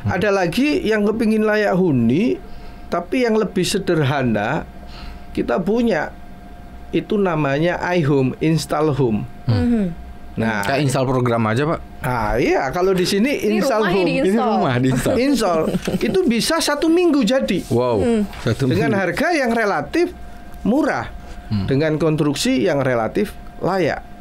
Ada lagi yang kepingin layak huni, tapi yang lebih sederhana kita punya. Itu namanya iHome, install home. Nah, kayak install program aja, Pak. Ah iya, kalau di sini install home, ini rumah diinstal. install itu bisa 1 minggu jadi. Wow, 1 Dengan minggu. harga yang relatif murah, dengan konstruksi yang relatif layak.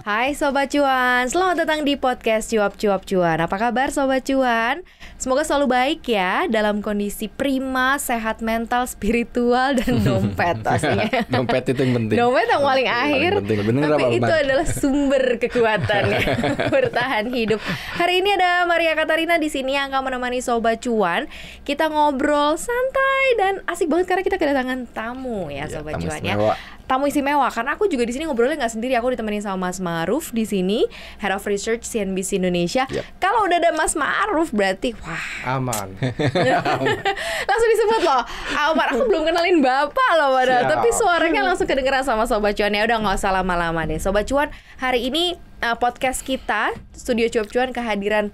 Hai Sobat Cuan, selamat datang di podcast Cuap-Cuap Cuan. Apa kabar Sobat Cuan? Semoga selalu baik ya, dalam kondisi prima, sehat mental, spiritual, dan dompet pastinya. Dompet itu yang penting. Dompet yang paling akhir, penting. Bener tapi apa, itu Bang? adalah sumber kekuatannya bertahan hidup. Hari ini ada Maria Katarina di sini yang akan menemani Sobat Cuan. Kita ngobrol santai dan asik banget karena kita kedatangan tamu ya Sobat tamu Cuan istimewa. ya. Tamu istimewa karena aku juga di sini ngobrolnya nggak sendiri, aku ditemenin sama Mas Ma'ruf di sini, Head of Research CNBC Indonesia. Kalau udah ada Mas Ma'ruf berarti wah Aman. langsung disebut loh. Amar, aku belum kenalin Bapak loh padahal, Siap. tapi suaranya langsung kedengeran sama Sobat Cuan. Ya udah nggak usah lama-lama deh Sobat Cuan. Hari ini podcast kita Studio Cuap Cuan kehadiran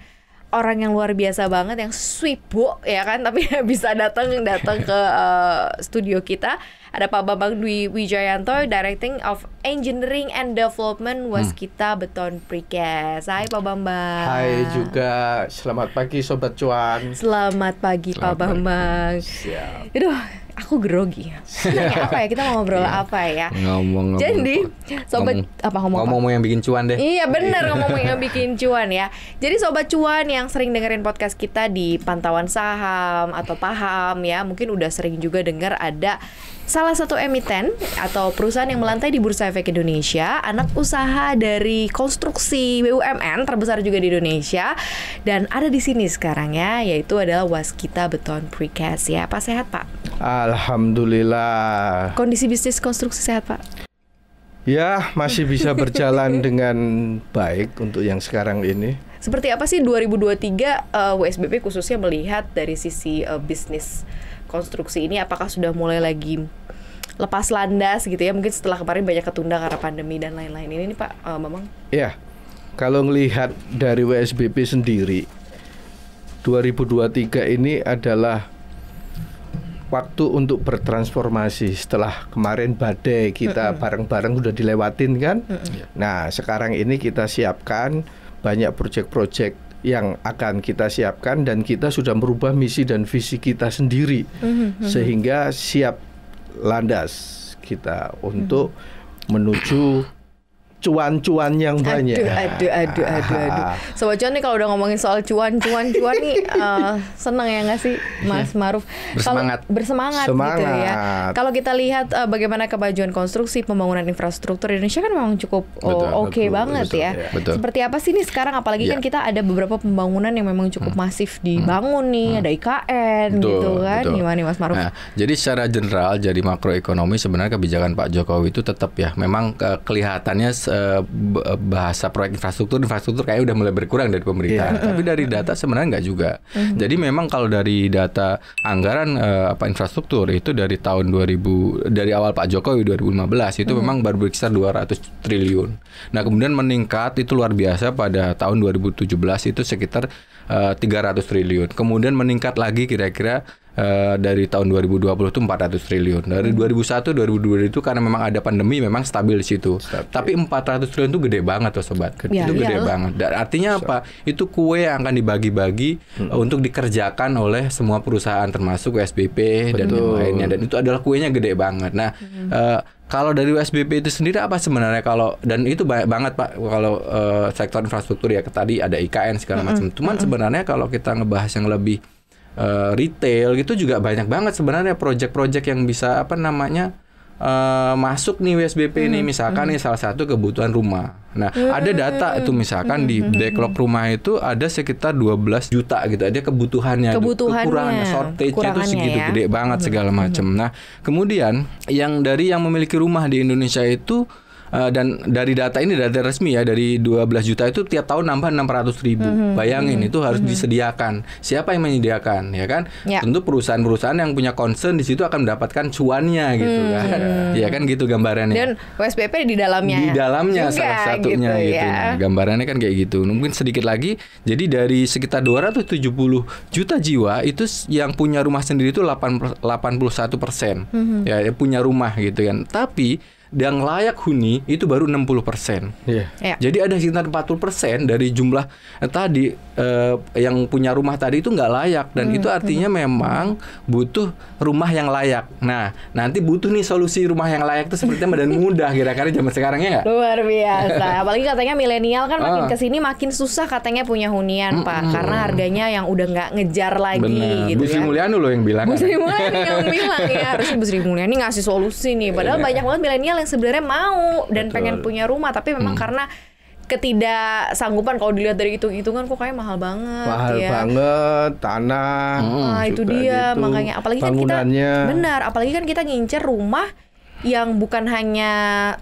orang yang luar biasa banget, yang sibuk ya kan, tapi bisa datang ke studio kita. Ada Pak Bambang Dwi Wijayanto, Directing of Engineering and Development Waskita Beton Precast. Hai Pak Bambang. Hai juga, selamat pagi Sobat Cuan. Selamat pagi Pak Bambang. Siap. Aduh, aku grogi. Nanya apa ya? Kita mau ngobrol apa ya? Ngomong. Jadi, Sobat ngomong yang bikin cuan deh. Iya benar, ngomong yang bikin cuan ya. Jadi Sobat Cuan yang sering dengerin podcast kita di Pantauan Saham atau Paham ya, mungkin udah sering juga dengar ada salah satu emiten atau perusahaan yang melantai di Bursa Efek Indonesia, anak usaha dari konstruksi BUMN terbesar juga di Indonesia, dan ada di sini sekarang ya, yaitu adalah Waskita Beton Precast ya. Pak sehat Pak? Alhamdulillah. Kondisi bisnis konstruksi sehat Pak? Ya, masih bisa berjalan dengan baik untuk yang sekarang ini. Seperti apa sih 2023 WSBP khususnya melihat dari sisi bisnis konstruksi ini, apakah sudah mulai lagi lepas landas gitu ya, mungkin setelah kemarin banyak ketunda karena pandemi dan lain-lain ini nih Pak Bambang? Ya, kalau melihat dari WSBP sendiri, 2023 ini adalah waktu untuk bertransformasi setelah kemarin badai kita bareng-bareng udah dilewatin kan. Nah, sekarang ini kita siapkan banyak proyek-proyek yang akan kita siapkan, dan kita sudah merubah misi dan visi kita sendiri sehingga siap landas kita untuk menuju cuan-cuan yang banyak. Aduh. Sobat Cuan nih kalau udah ngomongin soal cuan nih seneng ya nggak sih Mas Ma'ruf? Bersemangat gitu ya. Kalau kita lihat bagaimana kemajuan konstruksi pembangunan infrastruktur Indonesia kan memang cukup oke banget ya. Betul. Seperti apa sih nih sekarang, apalagi kan kita ada beberapa pembangunan yang memang cukup masif dibangun nih, ada IKN gitu kan. Gimana nih Mas Ma'ruf? Nah, jadi secara general, jadi makroekonomi sebenarnya kebijakan Pak Jokowi itu tetap ya, memang kelihatannya bahasa proyek infrastruktur kayak udah mulai berkurang dari pemerintah. Tapi dari data sebenarnya nggak juga. Jadi memang kalau dari data anggaran infrastruktur itu dari tahun 2000, dari awal Pak Jokowi 2015 itu memang baru berkisar 200 triliun. Nah, kemudian meningkat itu luar biasa pada tahun 2017 itu sekitar 300 triliun. Kemudian meningkat lagi kira-kira dari tahun 2020 itu 400 triliun. Dari 2001, 2002 itu karena memang ada pandemi memang stabil di situ. Tapi 400 triliun itu gede banget tuh Sobat. Itu gede banget. Dan artinya apa? Itu kue yang akan dibagi-bagi untuk dikerjakan oleh semua perusahaan termasuk WSBP dan yang lainnya. Dan itu adalah kuenya gede banget. Nah, kalau dari WSBP itu sendiri apa sebenarnya kalau, dan itu banyak banget Pak kalau sektor infrastruktur ya, tadi ada IKN segala macam. Cuman sebenarnya kalau kita ngebahas yang lebih retail gitu juga banyak banget sebenarnya proyek-proyek yang bisa masuk nih WSBP ini, misalkan nih salah satu kebutuhan rumah. Nah, ada data itu misalkan di backlog rumah itu ada sekitar 12 juta gitu, ada kebutuhannya, kekurangannya, shortage-nya itu segitu gede banget segala macam. Nah, kemudian yang memiliki rumah di Indonesia itu Dan dari data ini, data resmi ya, dari 12 juta itu tiap tahun nambah 600.000. Bayangin itu harus disediakan. Siapa yang menyediakan, ya kan? Ya. Tentu perusahaan-perusahaan yang punya concern di situ akan mendapatkan cuannya gitu kan. Ya kan gitu gambarannya. Dan WSBP di dalamnya. Di dalamnya juga, salah satunya gitu. ya. Nah, gambarannya kan kayak gitu. Mungkin sedikit lagi. Jadi dari sekitar 270 juta jiwa itu yang punya rumah sendiri itu 81%. Ya, punya rumah gitu kan. Tapi yang layak huni itu baru 60%. Iya. Ya. Jadi ada sekitar 40% dari jumlah tadi yang punya rumah tadi itu nggak layak, dan itu artinya memang butuh rumah yang layak. Nah, nanti butuh nih solusi rumah yang layak itu seperti apa dan mudah kira-kira zaman sekarang ya nggak? Luar biasa. Apalagi katanya milenial kan makin kesini makin susah katanya punya hunian, Pak, karena harganya yang udah nggak ngejar lagi. Bener. Gitu Bu Sri ya. Mulyani loh yang bilang. Bu Sri Mulyani yang bilang ya, harusnya Bu Sri Mulyani ngasih solusi nih. Padahal banyak banget milenial yang sebenarnya mau dan pengen punya rumah, tapi memang karena ketidaksanggupan, kalau dilihat dari hitung-hitungan kok kayak mahal banget. Mahal ya. banget tanah. Nah, itu juga dia gitu, makanya apalagi kan kita bangunannya. benar, apalagi kan kita ngincer rumah yang bukan hanya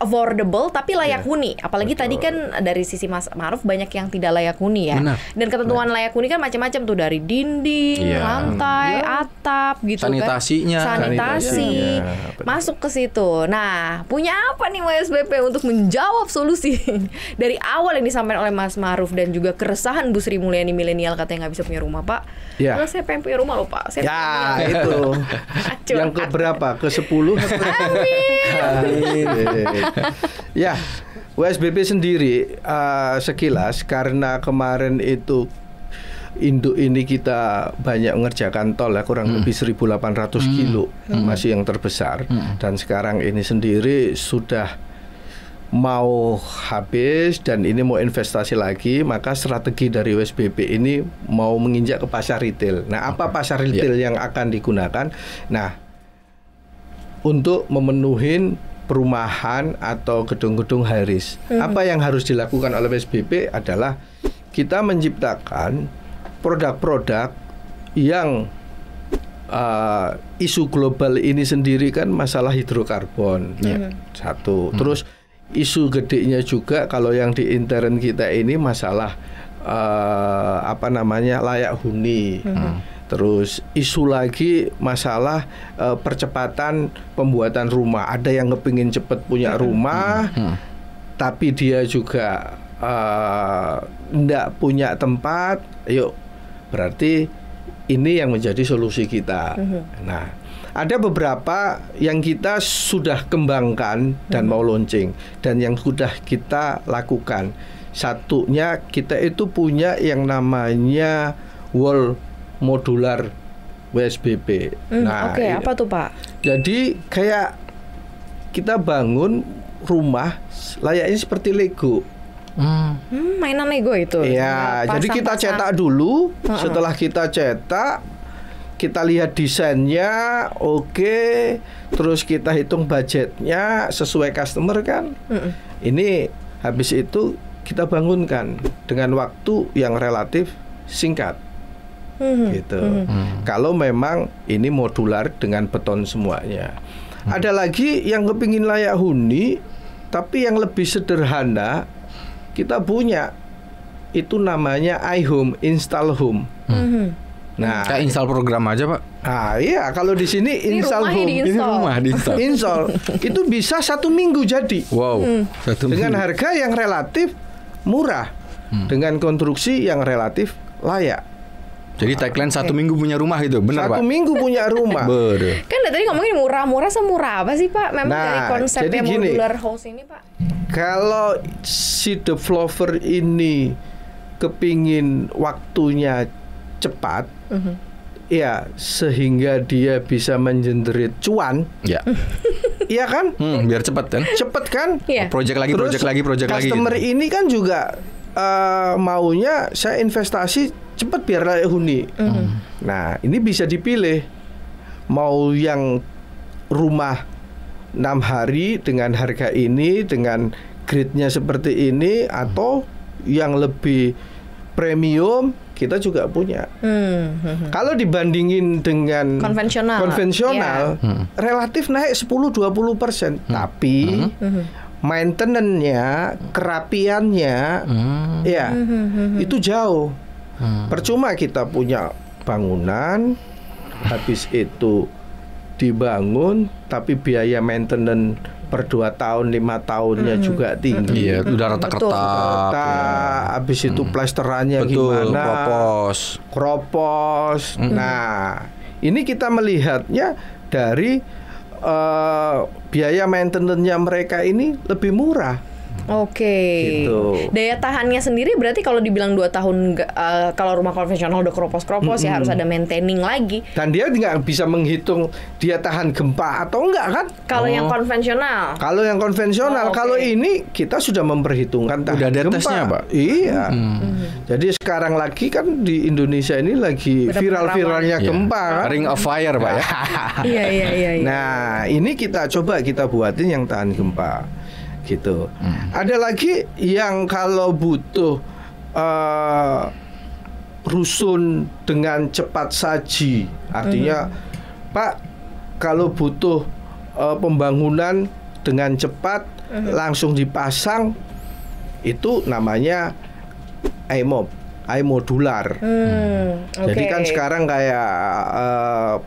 affordable tapi layak huni. Apalagi tadi kan dari sisi Mas Ma'ruf banyak yang tidak layak huni ya. Benar. Dan ketentuan layak huni kan macam-macam tuh, dari dinding, Iya. lantai, atap gitu Sanitasinya. kan. Sanitasi Sanitasinya. masuk ke situ. Nah, punya apa nih WSBP untuk menjawab solusi dari awal yang disampaikan oleh Mas Ma'ruf dan juga keresahan Bu Sri Mulyani milenial katanya nggak bisa punya rumah, Pak. Ya. Kalau saya pengen punya rumah loh, Pak. Saya Ya, pengen punya itu. rumah. Yang ke berapa? Ke 10? Ya, WSBP sendiri sekilas karena kemarin itu induk ini kita banyak mengerjakan tol ya, kurang lebih 1.800 kilo masih yang terbesar, dan sekarang ini sendiri sudah mau habis dan ini mau investasi lagi, maka strategi dari WSBP ini mau menginjak ke pasar retail. Nah, apa pasar retail yang akan digunakan? Nah, untuk memenuhi perumahan atau gedung-gedung high rise. Apa yang harus dilakukan oleh WSBP adalah kita menciptakan produk-produk yang isu global ini sendiri kan masalah hidrokarbon. Satu. Terus isu gedenya juga kalau yang di intern kita ini masalah layak huni. Terus isu lagi masalah percepatan pembuatan rumah. Ada yang kepingin cepat punya rumah, tapi dia juga enggak punya tempat. Yuk, berarti ini yang menjadi solusi kita. Nah, ada beberapa yang kita sudah kembangkan dan mau launching, dan yang sudah kita lakukan. Satunya kita itu punya yang namanya wall modular WSBP. Oke, apa tuh, Pak? Jadi kayak kita bangun rumah layaknya seperti Lego. Mainan Lego itu. Ya, jadi kita cetak dulu. Setelah kita cetak, kita lihat desainnya, oke. Terus kita hitung budgetnya sesuai customer kan. Ini habis itu kita bangunkan dengan waktu yang relatif singkat. Gitu. Kalau memang ini modular dengan beton semuanya. Ada lagi yang kepingin layak huni, tapi yang lebih sederhana kita punya. Itu namanya iHome, install home. Nah, kayak install program aja, Pak. Ah iya, kalau di sini install home. Ini rumah diinstal. Install itu bisa 1 minggu jadi. Wow. Dengan harga yang relatif murah, dengan konstruksi yang relatif layak. Jadi tagline 1 minggu punya rumah itu, benar, Pak? 1 minggu punya rumah. Bener. Kan tadi ngomongin murah-murah, semurah apa sih, Pak? Memang dari konsepnya modular house ini, Pak. Kalau si developer ini kepingin waktunya cepat, ya sehingga dia bisa mengenerate cuan, Ya. iya kan? Biar cepat kan? Cepet kan? Iya. Project lagi, Terus project lagi. customer Gitu. ini kan juga maunya saya investasi cepat biar layak huni. Nah, ini bisa dipilih mau yang rumah 6 hari dengan harga ini, dengan grade-nya seperti ini, atau yang lebih premium kita juga punya. Kalau dibandingin dengan konvensional, relatif naik 10-20%. Tapi maintenance-nya, kerapiannya, ya itu jauh. Percuma kita punya bangunan, habis itu dibangun, tapi biaya maintenance per 2 tahun, 5 tahunnya juga tinggi. Iya, udah retak-retak. Habis itu plesterannya betul, gimana? Kropos. Nah, ini kita melihatnya dari biaya maintenance-nya mereka ini lebih murah. Oke. Gitu. Daya tahannya sendiri berarti kalau dibilang 2 tahun kalau rumah konvensional udah keropos-keropos ya harus ada maintaining lagi. Dan dia nggak bisa menghitung dia tahan gempa atau enggak kan? Kalau yang konvensional. Kalau yang konvensional, Oh, oke. kalau ini kita sudah memperhitungkan tahan Udah ada gempa. tesnya, Pak? Iya. Jadi sekarang lagi kan di Indonesia ini lagi Benar-benar viral-viralnya Iya. gempa kan? Ring of Fire, Pak ya. Iya. Nah, ini kita buatin yang tahan gempa, gitu. Ada lagi yang kalau butuh rusun dengan cepat saji, artinya Pak, kalau butuh pembangunan dengan cepat langsung dipasang, itu namanya modular. Jadi kan sekarang kayak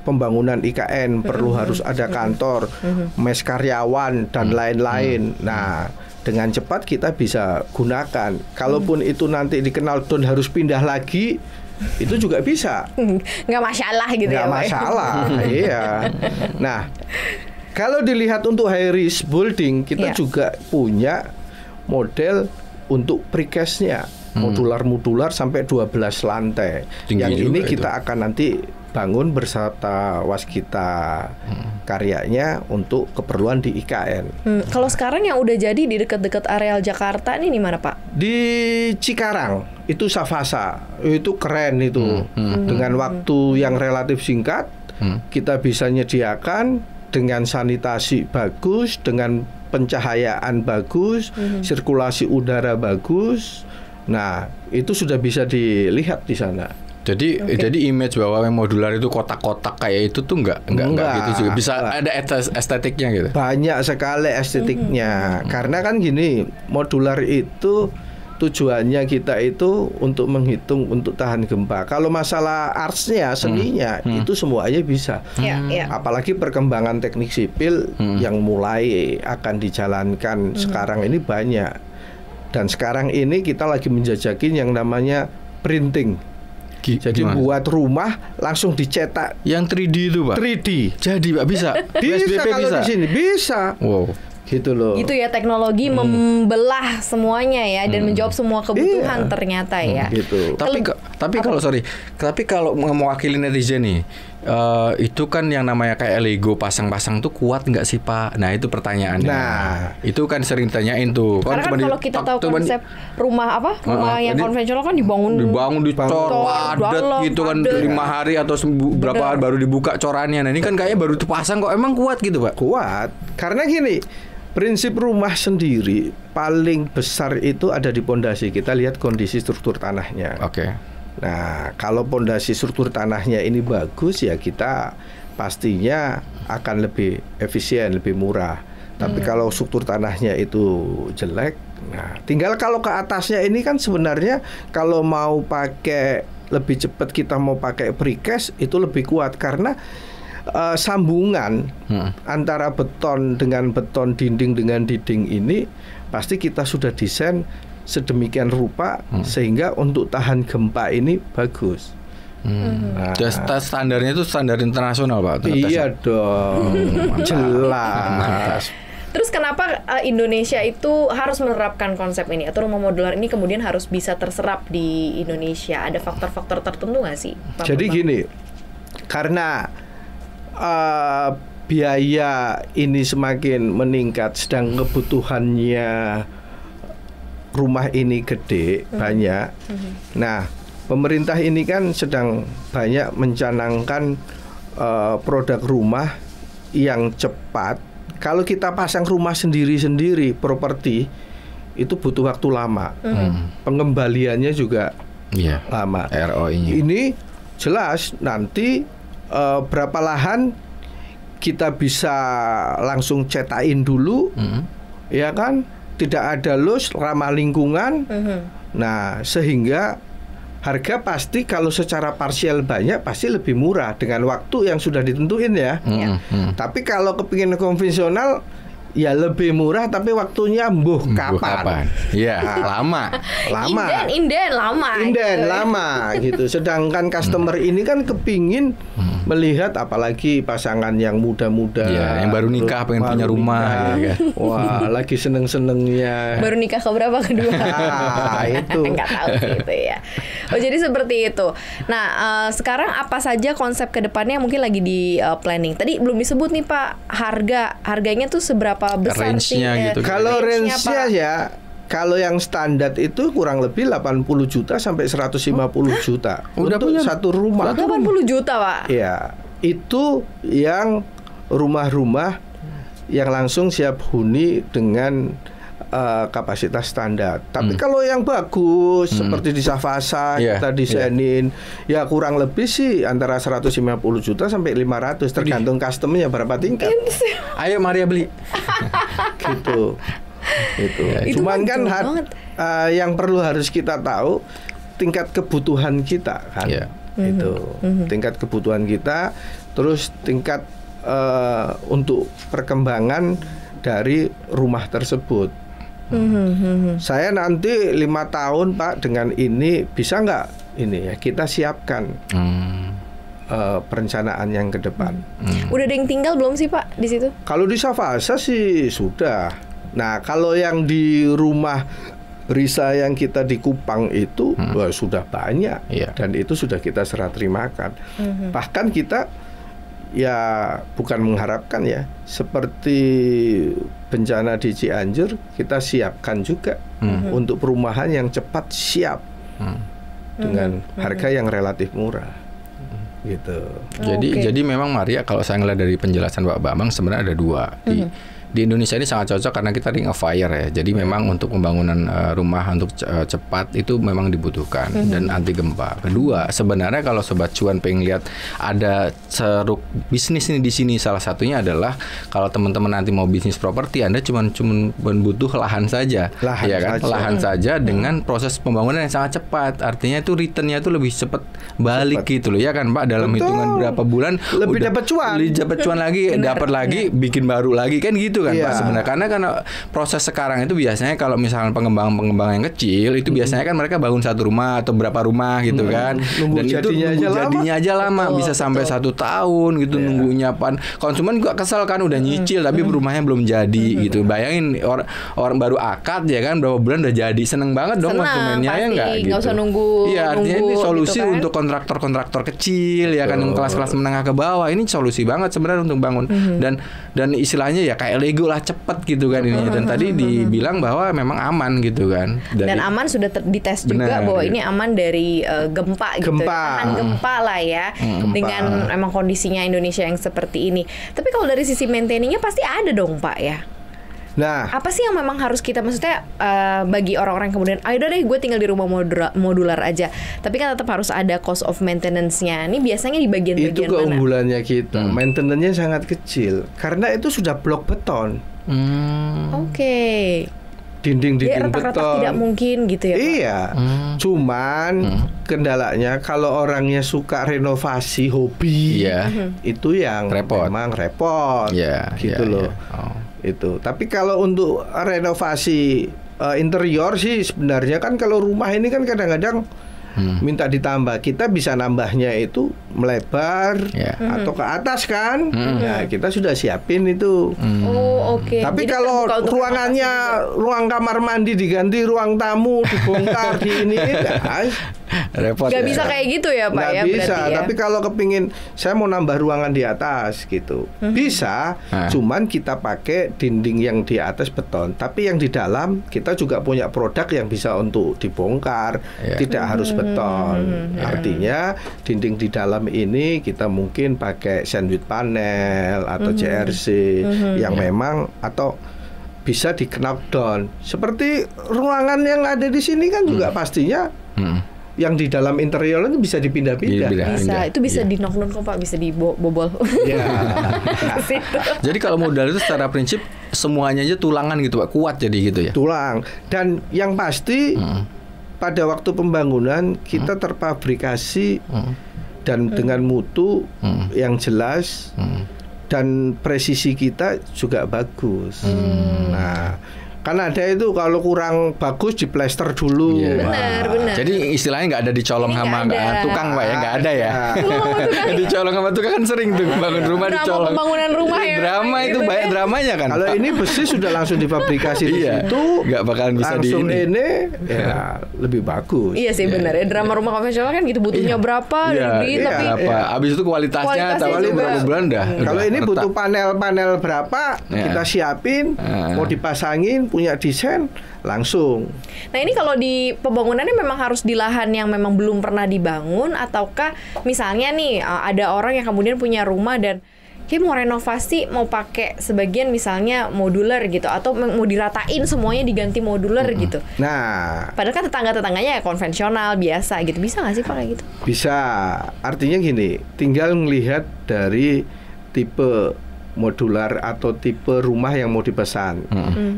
pembangunan IKN perlu harus ada kantor, mes karyawan dan lain-lain. Nah, dengan cepat kita bisa gunakan. Kalaupun itu nanti dikenal down harus pindah lagi, itu juga bisa. Nggak masalah gitu ya, Nggak Pak. masalah. Iya. Nah, kalau dilihat untuk high risk building, kita juga punya model untuk precast-nya. Modular sampai 12 lantai. Tinggi Yang ini juga kita akan nanti bangun beserta waskita karyanya untuk keperluan di IKN. Kalau sekarang yang udah jadi di dekat-dekat areal Jakarta ini di mana, Pak? Di Cikarang itu Savasa, itu keren itu. Dengan waktu yang relatif singkat, kita bisa menyediakan dengan sanitasi bagus, dengan pencahayaan bagus, sirkulasi udara bagus. Nah, itu sudah bisa dilihat di sana. Jadi image bahwa yang modular itu kotak-kotak kayak itu tuh enggak gitu juga. Bisa ada estetiknya gitu. Banyak sekali estetiknya. Karena kan gini, modular itu tujuannya kita itu untuk menghitung untuk tahan gempa. Kalau masalah artsnya, seninya itu semuanya bisa. Apalagi perkembangan teknik sipil yang mulai akan dijalankan sekarang ini banyak. Dan sekarang ini kita lagi menjajakin yang namanya printing. Jadi Gimana? buat rumah langsung dicetak. Yang 3D itu, Pak. 3D. Jadi, Pak, bisa. Bisa PSBP kalau bisa. di sini bisa. Wow. Gitu loh. Itu ya teknologi membelah semuanya ya dan menjawab semua kebutuhan ternyata ya. Gitu. Tapi kalau mewakili netizen nih, itu kan yang namanya kayak Lego pasang-pasang tuh kuat nggak sih, Pak? Nah, itu pertanyaannya. Nah, itu kan sering ditanyain tuh. Karena kan kalau kita tahu konsep rumah yang konvensional kan dibangun dicor padat gitu kan 5 hari atau berapa hari baru dibuka corannya. Nah, ini kan kayaknya baru dipasang kok, emang kuat gitu, Pak? kuat. Karena gini, prinsip rumah sendiri paling besar itu ada di pondasi. Kita lihat kondisi struktur tanahnya. Oke. Nah, kalau pondasi struktur tanahnya ini bagus, ya kita pastinya akan lebih efisien, lebih murah. Tapi kalau struktur tanahnya itu jelek, nah tinggal kalau ke atasnya ini kan sebenarnya kalau mau pakai lebih cepat, kita mau pakai precast itu lebih kuat karena sambungan antara beton dengan beton, dinding dengan dinding ini pasti kita sudah desain sedemikian rupa sehingga untuk tahan gempa ini bagus. Nah, Standarnya itu standar internasional, Pak. iya dong, jelas. Terus kenapa Indonesia itu harus menerapkan konsep ini atau rumah modular ini kemudian harus bisa terserap di Indonesia? Ada faktor-faktor tertentu nggak sih, Pak? Jadi gini, karena biaya ini semakin meningkat, sedang kebutuhannya rumah ini gede, banyak. Nah, pemerintah ini kan sedang banyak mencanangkan produk rumah yang cepat. Kalau kita pasang rumah sendiri-sendiri, properti, itu butuh waktu lama. Pengembaliannya juga lama. ROI-nya. Ini jelas nanti berapa lahan kita bisa langsung cetakin dulu, ya kan, tidak ada loss, ramah lingkungan. Nah, sehingga harga pasti kalau secara parsial banyak pasti lebih murah dengan waktu yang sudah ditentuin ya. Tapi kalau kepingin konvensional ya lebih murah tapi waktunya kapan? Iya, lama. Inden lama gitu. Sedangkan customer ini kan kepingin melihat apalagi pasangan yang muda-muda, yang baru nikah pengen punya rumah ya. Wah, lagi seneng-senengnya. Baru nikah keberapa kedua? Itu. Nggak tahu gitu ya. Oh, jadi seperti itu. Nah, sekarang apa saja konsep kedepannya mungkin lagi di planning. Tadi belum disebut nih Pak, harganya tuh seberapa besar sih? Gitu. Kalau range-nya ya, kalau yang standar itu kurang lebih 80 juta sampai 150 juta. Udah untuk punya satu rumah. 80 juta, Pak. Ya, itu yang rumah-rumah yang langsung siap huni dengan kapasitas standar. Tapi kalau yang bagus seperti di Savasa kita desainin ya kurang lebih sih antara 150 juta sampai 500 tergantung customer-nya berapa tingkat. Ayo Maria beli. Gitu. Itu. Itu Cuman kan yang perlu harus kita tahu tingkat kebutuhan kita kan. Itu. Tingkat kebutuhan kita, terus tingkat untuk perkembangan dari rumah tersebut. Saya nanti 5 tahun Pak dengan ini bisa nggak ini ya kita siapkan perencanaan yang ke depan. Udah ada yang tinggal belum sih Pak di situ? Kalau di Savasa sih sudah. Nah kalau yang di rumah Risa yang kita di Kupang itu sudah banyak dan itu sudah kita serah terimakan. Bahkan kita ya bukan mengharapkan ya seperti bencana di Cianjur kita siapkan juga untuk perumahan yang cepat siap dengan harga yang relatif murah gitu. Jadi memang Maria kalau saya ngeliat dari penjelasan Pak Bambang sebenarnya ada dua. Di Indonesia ini sangat cocok karena kita ring of fire ya. Jadi memang untuk pembangunan rumah untuk cepat itu memang dibutuhkan dan anti gempa. Kedua, sebenarnya kalau Sobat Cuan pengen lihat ada ceruk bisnis ini di sini, salah satunya adalah kalau teman-teman nanti mau bisnis properti, Anda cuma butuh lahan saja, lahan saja dengan proses pembangunan yang sangat cepat. Artinya itu returnnya itu lebih cepat balik gitu loh, ya kan Pak? Dalam hitungan berapa bulan lebih dapat cuan lagi, dapat lagi, bikin baru lagi kan gitu kan Pak sebenarnya. Karena proses sekarang itu biasanya kalau misalnya pengembang yang kecil itu biasanya kan mereka bangun satu rumah atau berapa rumah gitu kan, nunggu dan itu jadinya aja lama, bisa sampai 1 tahun gitu nunggunya. Konsumen juga kesel kan udah nyicil tapi rumahnya belum jadi gitu. Bayangin orang baru akad ya kan berapa bulan udah jadi, seneng banget dong konsumennya ya nggak gitu. Nggak usah nunggu. Iya artinya ini solusi gitu kan? Untuk kontraktor kecil ya kan, yang kelas-kelas menengah ke bawah ini solusi banget sebenarnya untuk bangun. Dan istilahnya ya kayak Lego lah, cepet gitu kan ini. Dan tadi dibilang bahwa memang aman gitu kan. Dan aman sudah dites juga bahwa ini aman dari gempa gitu. Tahan gempa lah ya. Dengan memang kondisinya Indonesia yang seperti ini. Tapi kalau dari sisi maintainingnya pasti ada dong Pak ya. Nah, apa sih yang memang harus kita maksudnya bagi orang-orang kemudian, ayo deh gue tinggal di rumah modular aja, tapi kan tetap harus ada cost of maintenance-nya. Ini biasanya di bagian-bagian mana? Itu keunggulannya kita. Maintenance-nya sangat kecil karena itu sudah blok beton. Oke. Dinding-dinding beton. Tidak mungkin gitu ya Pak? Iya. Cuman kendalanya kalau orangnya suka renovasi hobi, itu yang memang repot. Gitu loh. Itu. Tapi kalau untuk renovasi interior sih sebenarnya kan kalau rumah ini kan kadang-kadang minta ditambah, kita bisa nambahnya itu melebar atau ke atas kan. Ya kita sudah siapin itu. Tapi jadi kalau ruangannya ruang kamar mandi diganti ruang tamu dibongkar di ini repot. Gak bisa kayak gitu ya Pak? Nggak bisa. Tapi kalau kepingin saya mau nambah ruangan di atas gitu bisa. Cuman kita pakai dinding yang di atas beton, tapi yang di dalam kita juga punya produk yang bisa untuk dibongkar, tidak harus beton. Artinya dinding di dalam ini kita mungkin pakai sandwich panel atau JRC yang memang atau bisa di knockdown. Seperti ruangan yang ada di sini kan juga pastinya yang di dalam interior itu bisa dipindah-pindah. Bisa, itu bisa dinok-nok kok Pak, bisa dibobol. Ya. Jadi kalau modal itu secara prinsip semuanya aja tulangan gitu Pak, kuat jadi gitu ya. Tulang. Dan yang pasti pada waktu pembangunan kita terfabrikasi dan dengan mutu yang jelas dan presisi kita juga bagus. Nah, kan ada itu kalau kurang bagus diplester dulu. Benar. Jadi istilahnya nggak ada dicolong sama tukang Pak ya, nggak ada ya. Dicolong sama tukang kan sering tuh bangun rumah dicolong. Pembangunan rumah ya. Drama itu banyak dramanya kan. Kalau ini besi sudah langsung difabrikasi di situ, nggak bakalan bisa langsung ini ya lebih bagus. Iya sih benar ya. Drama rumah konvensional kan gitu butuhnya berapa dibeli tapi habis itu kualitasnya berapa bulan dah. Kalau ini butuh panel-panel berapa kita siapin, mau dipasangin, punya desain langsung. Nah ini kalau di pembangunannya memang harus di lahan yang memang belum pernah dibangun, ataukah misalnya nih ada orang yang kemudian punya rumah dan kayak mau renovasi, mau pakai sebagian misalnya modular gitu, atau mau diratain semuanya diganti modular gitu. Nah, padahal kan tetangga-tetangganya konvensional biasa gitu, bisa nggak sih Pak kayak gitu? Bisa. Artinya gini, tinggal melihat dari tipe modular atau tipe rumah yang mau dipesan.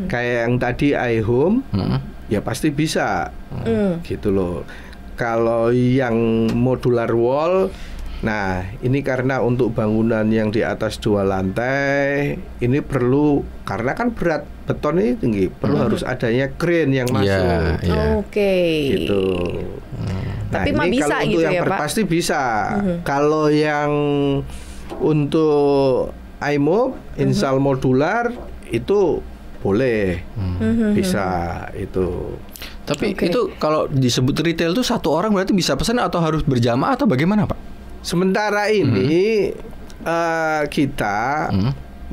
Kayak yang tadi iHome, ya pasti bisa, gitu loh. Kalau yang modular wall, nah ini karena untuk bangunan yang di atas 2 lantai, ini perlu, karena kan berat beton ini tinggi, perlu harus adanya crane yang masuk. Oke. Gitu. Nah, tapi mah bisa kalau gitu untuk yang ya Pak? pasti bisa. Kalau yang untuk iMove, install modular itu boleh, bisa itu. Tapi itu kalau disebut retail itu satu orang berarti bisa pesan atau harus berjamaah atau bagaimana Pak? Sementara ini kita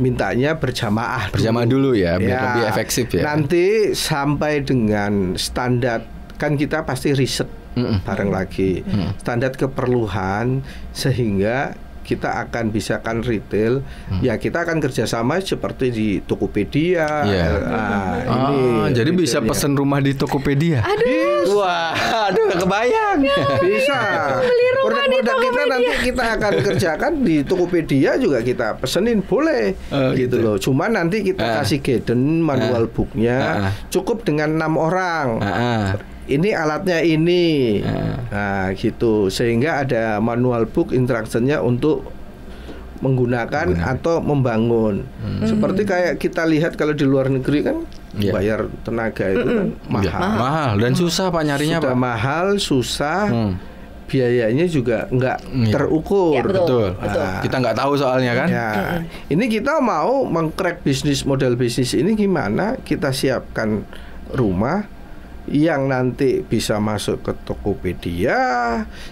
mintanya berjamaah dulu ya, biar lebih efektif ya. Nanti sampai dengan standar, kan kita pasti riset bareng lagi standar keperluan, sehingga kita akan bisakan retail, ya kita akan kerjasama seperti di Tokopedia. Ini jadi bisa pesan rumah di Tokopedia. Wah, nggak kebayang. Bisa. Produk-produk kita nanti kita akan kerjakan di Tokopedia juga kita pesenin, boleh, gitu loh. Cuma nanti kita kasih guidance manual booknya, cukup dengan 6 orang. Ini alatnya ini, nah gitu, sehingga ada manual book instructionnya untuk menggunakan atau membangun. Seperti kayak kita lihat kalau di luar negeri kan bayar tenaga itu kan mahal dan susah Pak nyarinya. Sudah Pak. Mahal, susah, biayanya juga nggak terukur. Ya, betul. Kita nggak tahu soalnya kan. Ini kita mau mengcrack model bisnis ini gimana? Kita siapkan rumah yang nanti bisa masuk ke Tokopedia,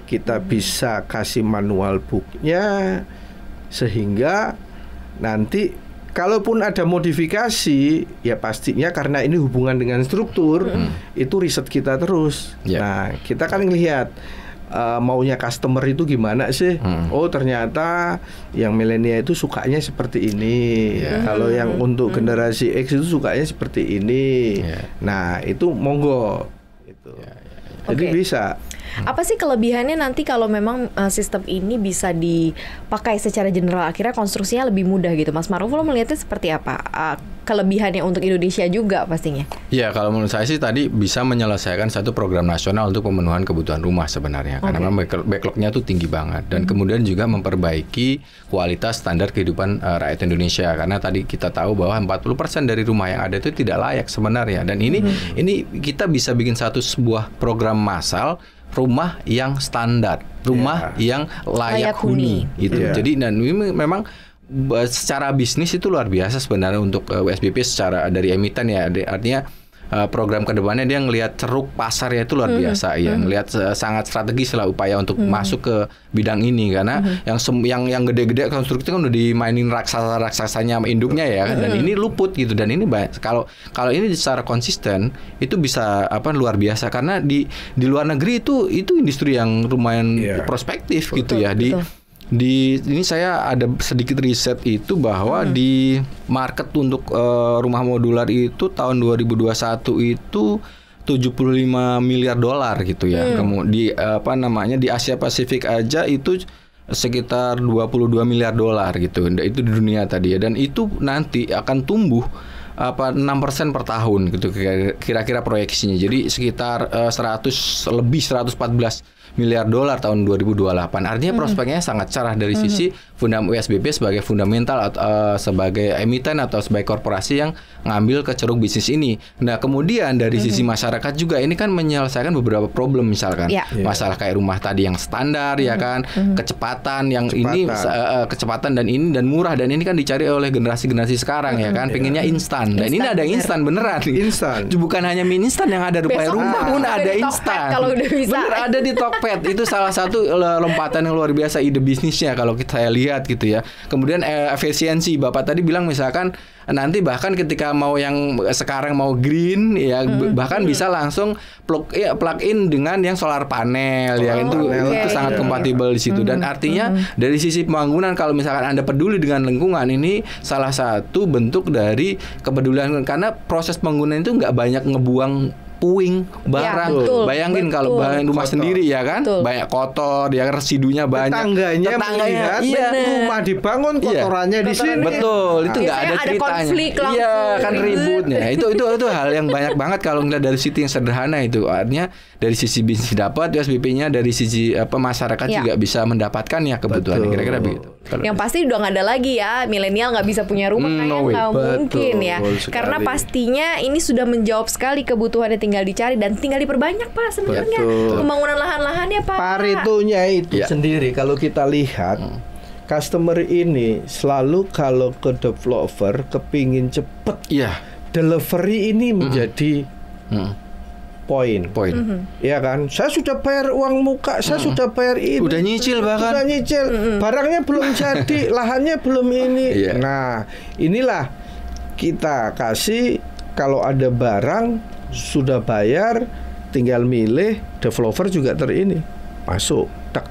kita bisa kasih manual booknya, sehingga nanti kalaupun ada modifikasi, ya pastinya karena ini hubungan dengan struktur, itu riset kita terus. Nah, kita kan ngelihat maunya customer itu gimana sih? Oh, ternyata yang milenial itu sukanya seperti ini. Kalau yang untuk generasi X itu sukanya seperti ini. Nah, itu monggo gitu. Jadi bisa. Apa sih kelebihannya nanti kalau memang sistem ini bisa dipakai secara general, akhirnya konstruksinya lebih mudah gitu, Mas Maruf, lo melihatnya seperti apa? Kelebihannya untuk Indonesia juga pastinya. Ya, kalau menurut saya sih tadi bisa menyelesaikan satu program nasional untuk pemenuhan kebutuhan rumah sebenarnya. Karena memang backlognya tuh tinggi banget. Dan kemudian juga memperbaiki kualitas standar kehidupan rakyat Indonesia. Karena tadi kita tahu bahwa 40% dari rumah yang ada itu tidak layak sebenarnya. Dan ini kita bisa bikin sebuah program massal, rumah yang standar, rumah yang layak huni gitu. Jadi dan ini memang secara bisnis itu luar biasa sebenarnya untuk USBP secara dari emiten ya. Artinya program kedepannya dia ngelihat ceruk pasarnya itu luar biasa ya, ngelihat sangat strategis lah upaya untuk masuk ke bidang ini karena yang gede-gede konstruksi kan udah dimainin raksasanya induknya ya kan, dan ini luput gitu, dan ini kalau ini secara konsisten itu bisa luar biasa karena di luar negeri itu industri yang lumayan prospektif gitu ya. Di ini saya ada sedikit riset itu bahwa di market untuk rumah modular itu tahun 2021 itu 75 miliar dolar gitu ya. Kemudian di Asia Pasifik aja itu sekitar 22 miliar dolar gitu. Itu di dunia tadi ya, dan itu nanti akan tumbuh 6% per tahun gitu kira-kira proyeksinya. Jadi sekitar 114 miliar dolar tahun 2028. Artinya prospeknya sangat cerah dari sisi USBP sebagai fundamental sebagai emiten atau sebagai korporasi yang ngambil ke ceruk bisnis ini. Nah, kemudian dari sisi masyarakat juga ini kan menyelesaikan beberapa problem, misalkan masalah kayak rumah tadi yang standar ya kan, kecepatan dan murah, dan ini kan dicari oleh generasi sekarang ya kan, pengennya instan. Dan ini ada instan beneran. Instan. Bukan hanya mie instan yang ada di rumah pun ada instan. Kalau udah bisa. Bener, ada di Tokped. Itu salah satu lompatan yang luar biasa ide bisnisnya kalau kita lihat gitu ya. Kemudian efisiensi, Bapak tadi bilang misalkan nanti bahkan ketika mau yang sekarang mau green ya, bahkan bisa langsung plug in dengan yang solar panel ya, itu sangat kompatibel di situ. Dan artinya dari sisi pembangunan, kalau misalkan Anda peduli dengan lingkungan, ini salah satu bentuk dari kepedulian, karena proses pembangunan itu nggak banyak ngebuang puing barang. Bayangin kalau rumah sendiri ya kan, banyak kotor, ya residunya banyak. Tetangganya melihat rumah dibangun, kotorannya di sini. Betul, itu nggak ada ceritanya. Konflik langsung. Iya, kan ributnya. Itu hal yang banyak banget kalau ngeliat dari sisi yang sederhana itu. Artinya dari sisi bisnis dapat USBP-nya, dari sisi masyarakat juga bisa mendapatkan ya kebutuhan, kira-kira begitu. Yang pasti udah nggak ada lagi ya milenial nggak bisa punya rumah, nggak mungkin ya. Karena pastinya ini sudah menjawab sekali kebutuhannya, tinggal dicari dan tinggal diperbanyak Pak sebenarnya. Pembangunan lahan-lahannya Pak. Paretonya itu sendiri kalau kita lihat, customer ini selalu kalau ke developer kepingin cepet, delivery ini menjadi poin. Ya kan, saya sudah bayar uang muka, saya sudah bayar ini, udah nyicil bahkan. Udah nyicil, barangnya belum jadi, lahannya belum ini. Nah, inilah kita kasih, kalau ada barang sudah bayar, tinggal milih, developer juga masuk, tek.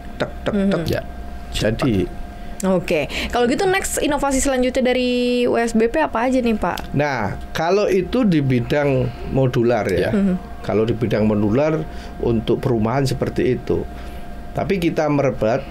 Jadi. Oke, kalau gitu next inovasi selanjutnya dari USBP apa aja nih Pak? Nah, kalau itu di bidang modular ya. Kalau di bidang modular untuk perumahan seperti itu. Tapi kita merebut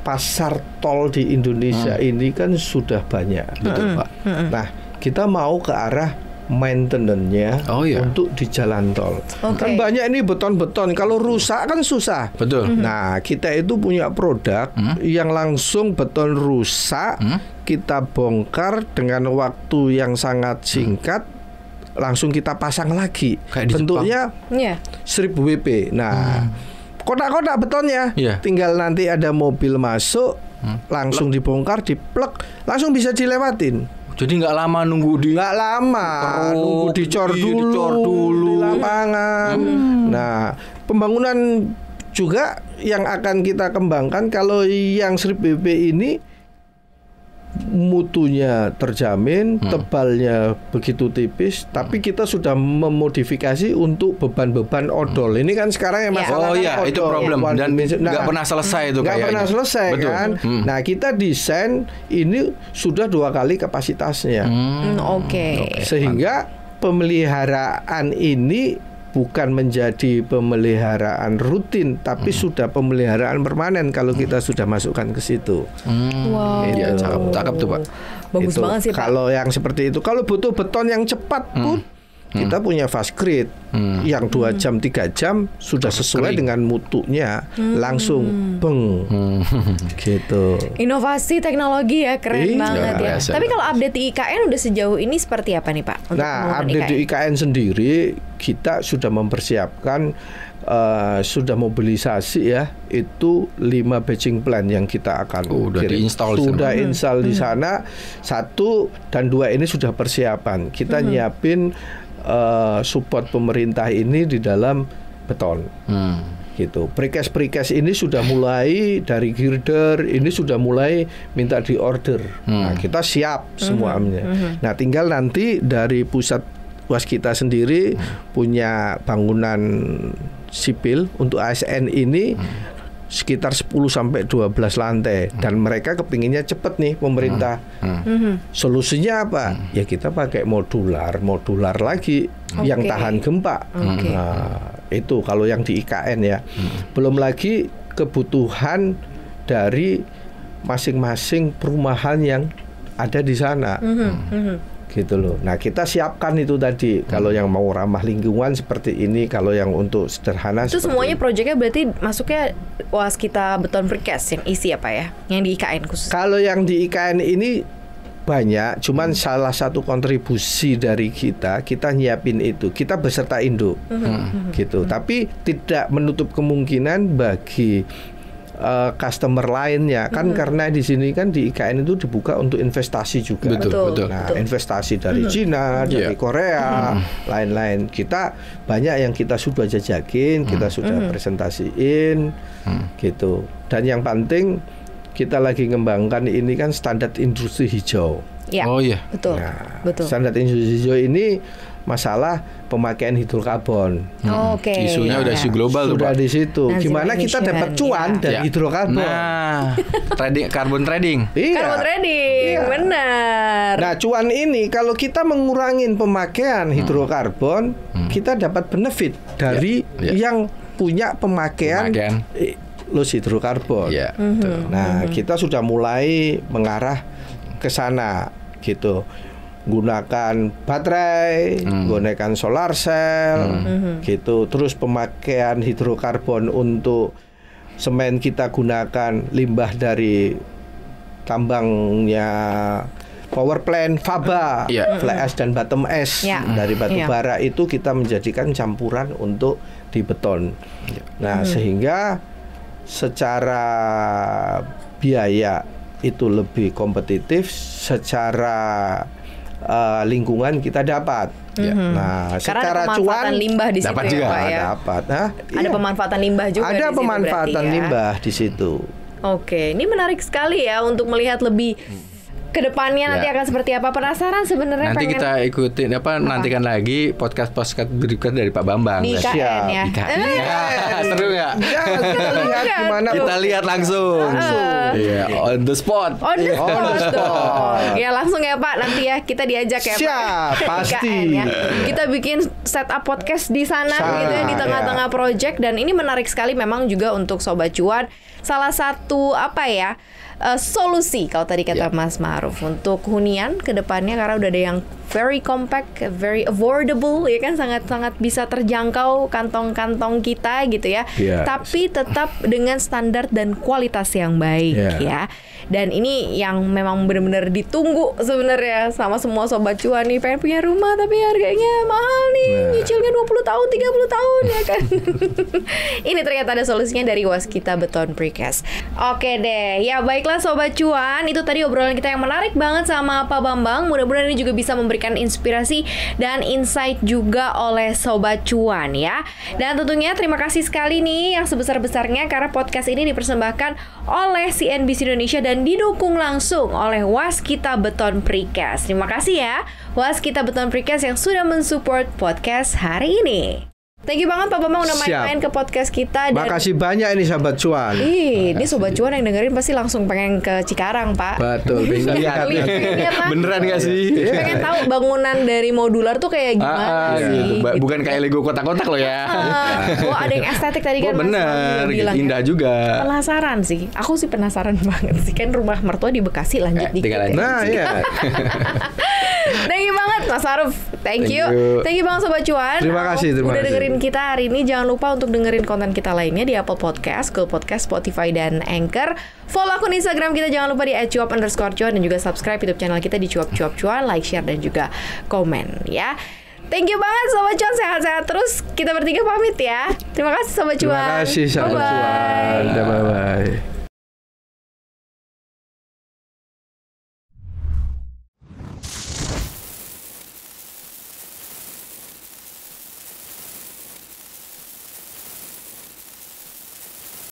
pasar tol di Indonesia ini kan sudah banyak. Betul Pak. Nah, kita mau ke arah maintenance-nya untuk di jalan tol. Kan banyak ini beton-beton, kalau rusak kan susah. Betul. Nah, kita itu punya produk yang langsung beton rusak, kita bongkar dengan waktu yang sangat singkat, langsung kita pasang lagi. Bentuknya 1000 WP. Nah, kotak-kotak betonnya, tinggal nanti ada mobil masuk, langsung dibongkar, diplek, langsung bisa dilewatin. Jadi nggak lama nunggu nunggu dicor dulu di lapangan. Nah, pembangunan juga yang akan kita kembangkan, kalau yang 1000 WP ini mutunya terjamin, tebalnya begitu tipis, tapi kita sudah memodifikasi untuk beban-beban odol. Ini kan sekarang yang masalah odol, itu problem dan nggak pernah selesai itu kayaknya. Nggak pernah selesai. Betul. Kan. Nah, kita desain ini sudah 2 kali kapasitasnya. Sehingga pemeliharaan ini bukan menjadi pemeliharaan rutin, tapi sudah pemeliharaan permanen kalau kita sudah masukkan ke situ. Iya, cakep tuh Pak. Bagus itu, banget sih Pak. Kalau yang seperti itu, kalau butuh beton yang cepat pun kita punya fast grid yang 2 jam 3 jam sudah sesuai dengan mutunya, langsung gitu. Inovasi teknologi ya, keren banget ya. Tapi kalau update di IKN udah sejauh ini seperti apa nih Pak? Nah, update di IKN sendiri kita sudah mempersiapkan, sudah mobilisasi ya, itu 5 batching plan yang kita akan sudah install di sana. 1 dan 2 ini sudah persiapan. Kita nyiapin support pemerintah ini di dalam beton. Gitu. Precast ini sudah mulai dari girder, ini sudah mulai minta di order. Nah, kita siap semuanya. Nah, tinggal nanti dari pusat waskita sendiri punya bangunan sipil untuk ASN ini sekitar 10 sampai 12 lantai, dan mereka kepinginnya cepet nih pemerintah. Solusinya apa? Ya kita pakai modular lagi. yang tahan gempa. Nah, itu kalau yang di IKN ya. Belum lagi kebutuhan dari masing-masing perumahan yang ada di sana. Gitu loh. Nah, kita siapkan itu tadi. Kalau yang mau ramah lingkungan seperti ini, kalau yang untuk sederhana itu semuanya proyeknya berarti masuknya Waskita Beton Precast yang isi apa ya? Yang di IKN khusus. Kalau yang di IKN ini banyak, cuman salah satu kontribusi dari kita nyiapin itu. Kita beserta induk. Gitu. Tapi tidak menutup kemungkinan bagi customer lainnya kan, karena di sini kan di IKN itu dibuka untuk investasi juga. Betul. Nah, investasi dari Cina, dari Korea, lain-lain. Kita banyak yang kita sudah jajakin, kita sudah presentasiin, gitu. Dan yang penting kita lagi ngembangkan ini kan standar industri hijau. Ya, oh iya, betul. Nah, betul. Standar industri hijau ini masalah pemakaian hidrokarbon. Oke. Isunya udah isu global tuh, Sudah Pak. di situ. Nah, Gimana zero kita emission, dapat cuan dari hidrokarbon? Nah, carbon trading. Iya. Carbon trading, benar. Nah, cuan ini kalau kita mengurangin pemakaian hidrokarbon, kita dapat benefit dari yang punya pemakaian loss hidrokarbon. Iya. Nah, kita sudah mulai mengarah ke sana gitu. Gunakan baterai, gunakan solar cell, gitu. Terus pemakaian hidrokarbon untuk semen kita gunakan limbah dari tambangnya power plant Faba, fly ash dan bottom ash dari batu bara itu kita menjadikan campuran untuk di beton. Nah, sehingga secara biaya itu lebih kompetitif, secara lingkungan kita dapat. Nah, secara cuan limbah di situ dapat juga, ya, Pak, ya? dapat. Ada pemanfaatan limbah juga. Ada di situ pemanfaatan berarti, ya? limbah di situ. Oke, ini menarik sekali ya untuk melihat lebih ke depannya nanti akan seperti apa. Penasaran sebenarnya. Nanti kita ikutin nantikan lagi podcast berikut dari Pak Bambang. Di IKN ya. Seru nggak? Kita lihat gimana. Kita lihat langsung. Iya, on the spot. On the spot. Ya langsung ya Pak, nanti ya kita diajak ya Pak. Siap, pasti. IKN, ya. Kita bikin setup podcast di sana gitu ya, di tengah-tengah project, dan ini menarik sekali memang juga untuk Sobat Cuan. Salah satu solusi kalau tadi kata Mas Ma'ruf untuk hunian ke depannya, karena udah ada yang very compact, very affordable ya kan, sangat-sangat bisa terjangkau kantong-kantong kita gitu ya. Tapi tetap dengan standar dan kualitas yang baik ya. Dan ini yang memang benar-benar ditunggu sebenarnya sama semua Sobat Cuan nih, pengen punya rumah tapi harganya mahal nih, nyicilnya 20 tahun, 30 tahun ya kan. Ini ternyata ada solusinya dari Waskita Beton Precast. Oke deh, ya baiklah Sobat Cuan, itu tadi obrolan kita yang menarik banget sama Pak Bambang. Mudah-mudahan ini juga bisa memberikan inspirasi dan insight juga oleh Sobat Cuan ya. Dan tentunya terima kasih sekali nih yang sebesar-besarnya karena podcast ini dipersembahkan oleh CNBC Indonesia dan didukung langsung oleh Waskita Beton Precast. Terima kasih ya Waskita Beton Precast yang sudah mensupport podcast hari ini. Thank you banget Pak Bambang udah main-main ke podcast kita. Makasih banyak ini Sobat Cuan. Ini Sobat Cuan yang dengerin pasti langsung pengen ke Cikarang Pak. Betul. Lihat, beneran gak sih? Pengen tahu bangunan dari modular tuh kayak gimana sih? Bukan kayak Lego kotak-kotak loh ya. Wah, ada yang estetik tadi kan. Bener, indah juga. Penasaran sih. Aku sih penasaran banget sih. Kan rumah mertua di Bekasi, lanjut dikit. Nah ya. Thank you banget Mas Aruf. Thank you. Thank you banget Sobat Cuan. Terima kasih. Udah dengerin kita hari ini. Jangan lupa untuk dengerin konten kita lainnya di Apple Podcast, Google Podcast, Spotify, dan Anchor. Follow akun Instagram kita jangan lupa di @cuap_cuan dan juga subscribe YouTube channel kita di cuap_cuan, like, share, dan juga komen ya. Thank you banget Sobat Cuan, sehat-sehat terus. Kita bertiga pamit ya. Terima kasih Sobat Cuan. Terima kasih Sobat Cuan. Bye-bye.